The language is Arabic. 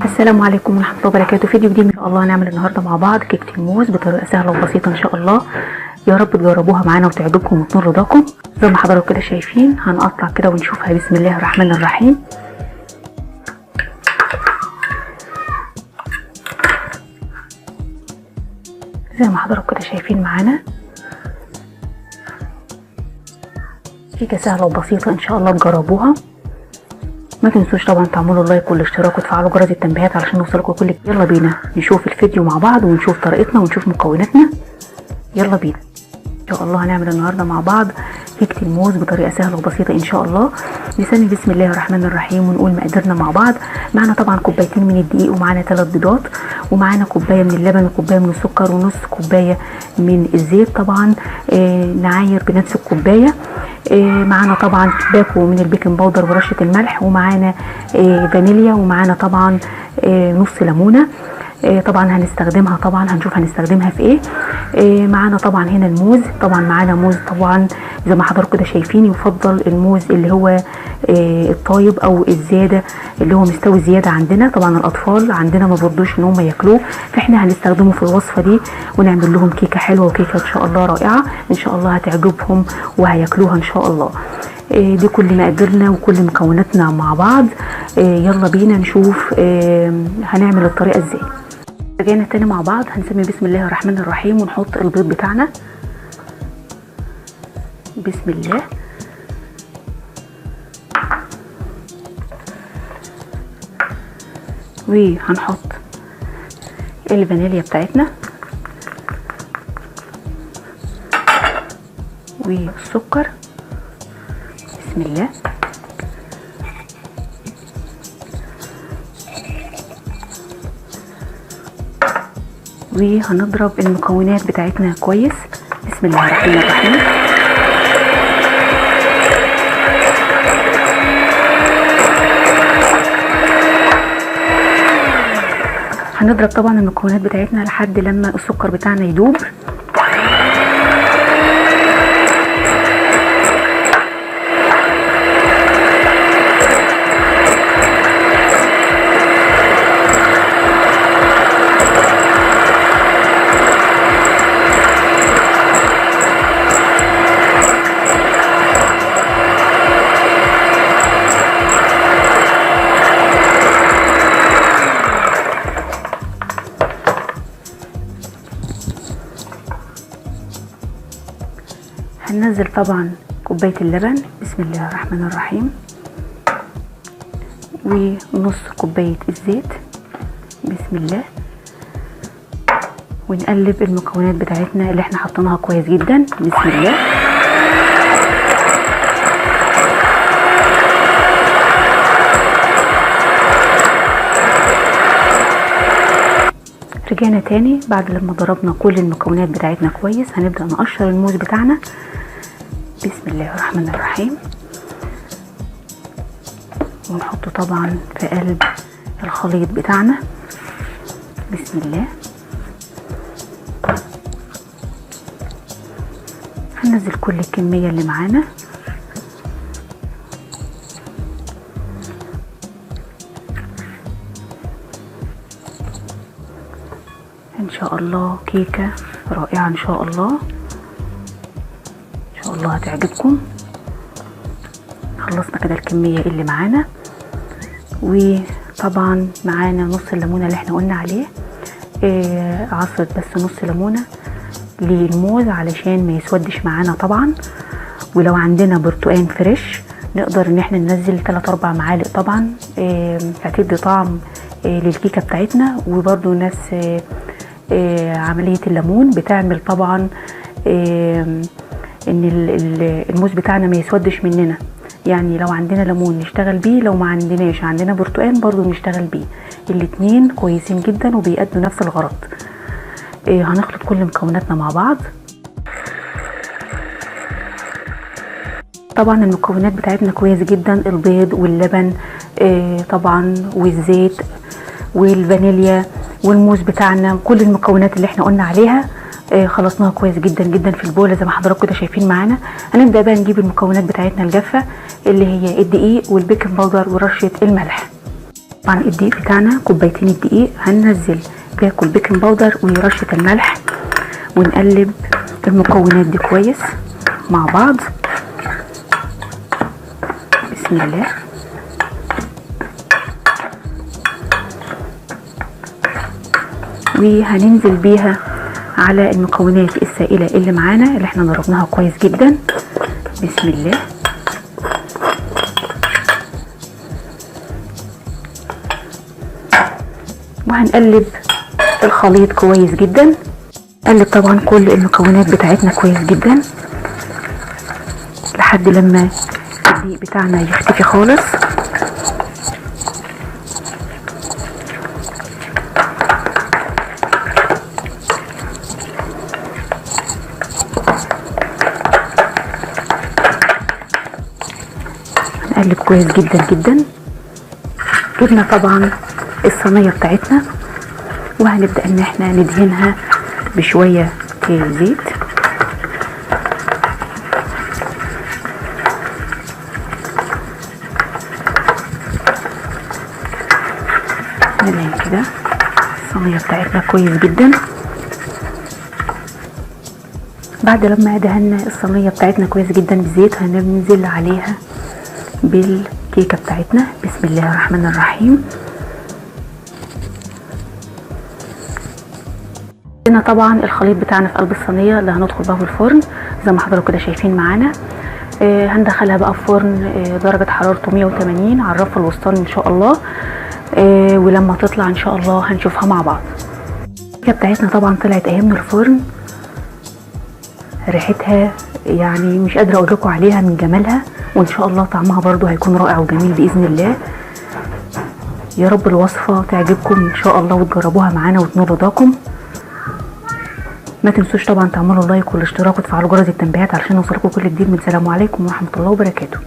السلام عليكم ورحمه الله وبركاته. فيديو جديد ان شاء الله. هنعمل النهارده مع بعض كيكه الموز بطريقه سهله وبسيطه ان شاء الله. يا رب تجربوها معانا وتعجبكم وتنور رضاكم. زي ما حضراتكم كده شايفين هنقطع كده ونشوفها. بسم الله الرحمن الرحيم. زي ما حضراتكم كده شايفين معانا كيكه سهله وبسيطه ان شاء الله تجربوها. ما تنسوش طبعا تعملوا لايك والاشتراك وتفعلوا جرس التنبيهات علشان يوصلكم كل جديد. يلا بينا نشوف الفيديو مع بعض ونشوف طريقتنا ونشوف مكوناتنا. يلا بينا. ان شاء الله هنعمل النهارده مع بعض كيكه الموز بطريقه سهله وبسيطه ان شاء الله. نسمي بسم الله الرحمن الرحيم ونقول مقاديرنا مع بعض. معانا طبعا كوبايتين من الدقيق، ومعانا 3 بيضات، ومعانا كوبايه من اللبن، وكوبايه من السكر، ونص كوبايه من الزيت طبعا نعاير بنفس الكوبايه. معانا طبعا باكو من البيكنج باودر ورشه الملح، ومعانا فانيليا، ومعانا طبعا نص ليمونه. طبعا هنستخدمها، طبعا هنشوف هنستخدمها في ايه. معانا طبعا هنا الموز. طبعا معانا موز طبعا زي ما حضراتكم كده شايفين. يفضل الموز اللي هو الطايب او الزياده اللي هو مستوي زياده عندنا. طبعا الاطفال عندنا ما برضوش ان هم ياكلوه، فاحنا هنستخدمه في الوصفه دي ونعمل لهم كيكه حلوه وكيكه ان شاء الله رائعه ان شاء الله هتعجبهم وهياكلوها ان شاء الله. دي كل مقاديرنا وكل مكوناتنا مع بعض. يلا بينا نشوف هنعمل الطريقه ازاي. رجعنا تاني مع بعض. هنسمي بسم الله الرحمن الرحيم ونحط البيض بتاعنا. بسم الله. وهنحط الفانيليا بتاعتنا والسكر. بسم الله. وهنضرب المكونات بتاعتنا كويس. بسم الله الرحمن الرحيم. هنضرب طبعا المكونات بتاعتنا لحد لما السكر بتاعنا يدوب. هننزل طبعا كوباية اللبن. بسم الله الرحمن الرحيم. ونص كوباية الزيت. بسم الله. ونقلب المكونات بتاعتنا اللي احنا حطيناها كويس جدا. بسم الله. رجعنا تاني بعد لما ضربنا كل المكونات بتاعتنا كويس. هنبدأ نقشر الموز بتاعنا. بسم الله الرحمن الرحيم. ونحطه طبعا في قلب الخليط بتاعنا. بسم الله. هننزل كل الكمية اللي معانا. ان شاء الله كيكة رائعة ان شاء الله. ان شاء الله هتعجبكم. خلصنا كده الكمية اللي معانا. وطبعا معانا نص الليمونة اللي احنا قلنا عليه. عصرت بس نص ليمونة للموز علشان ما يسودش معانا طبعا. ولو عندنا برتقان فريش نقدر ان احنا ننزل 3-4 معالق طبعا. هتدي طعم للكيكة بتاعتنا. وبرضو نفس عملية الليمون بتعمل طبعا ان الموز بتاعنا ما يسودش مننا. يعني لو عندنا ليمون نشتغل بيه، لو ما عندناش عندنا برتقان برضو نشتغل بيه. الاتنين كويسين جدا وبيأدوا نفس الغرض. هنخلط كل مكوناتنا مع بعض. طبعا المكونات بتاعتنا كويس جدا. البيض واللبن طبعا والزيت والفانيليا والموز بتاعنا. كل المكونات اللي احنا قلنا عليها خلصناها كويس جدا جدا في البوله زي ما حضراتكم كده شايفين معانا. هنبدا بقى نجيب المكونات بتاعتنا الجافه اللي هي الدقيق والبيكنج باودر ورشه الملح. طبعا الدقيق بتاعنا كوبايتين الدقيق، هننزل باكل بيكنج باودر ورشة الملح، ونقلب المكونات دي كويس مع بعض. بسم الله. وهننزل بيها على المكونات السائلة اللي معانا اللي احنا ضربناها كويس جدا. بسم الله. وهنقلب الخليط كويس جدا. نقلب طبعا كل المكونات بتاعتنا كويس جدا لحد لما الدقيق بتاعنا يختفي خالص. نقلب كويس جدا جدا. جبنا طبعا الصينية بتاعتنا وهنبدأ ان احنا ندهنها بشوية زيت. ندهن كده الصينية بتاعتنا كويس جدا. بعد لما دهنا الصينية بتاعتنا كويس جدا بالزيت هننزل عليها بالكيكة بتاعتنا. بسم الله الرحمن الرحيم. هنا طبعا الخليط بتاعنا في قلب الصينيه اللي هندخل بقى في الفرن زي ما حضراتكم كده شايفين معانا. هندخلها بقى في فرن درجه حرارته 180 على الرف الوسطاني ان شاء الله. ولما تطلع ان شاء الله هنشوفها مع بعض. الكيكه بتاعتنا طبعا طلعت اهي من الفرن، ريحتها يعني مش قادره اقول لكم عليها من جمالها، وان شاء الله طعمها برضو هيكون رائع وجميل باذن الله. يا رب الوصفه تعجبكم ان شاء الله وتجربوها معانا وتنول رضاكم. ما تنسوش طبعا تعملوا لايك والاشتراك وتفعلوا جرس التنبيهات علشان يوصلكم كل جديد. من سلام عليكم ورحمه الله وبركاته.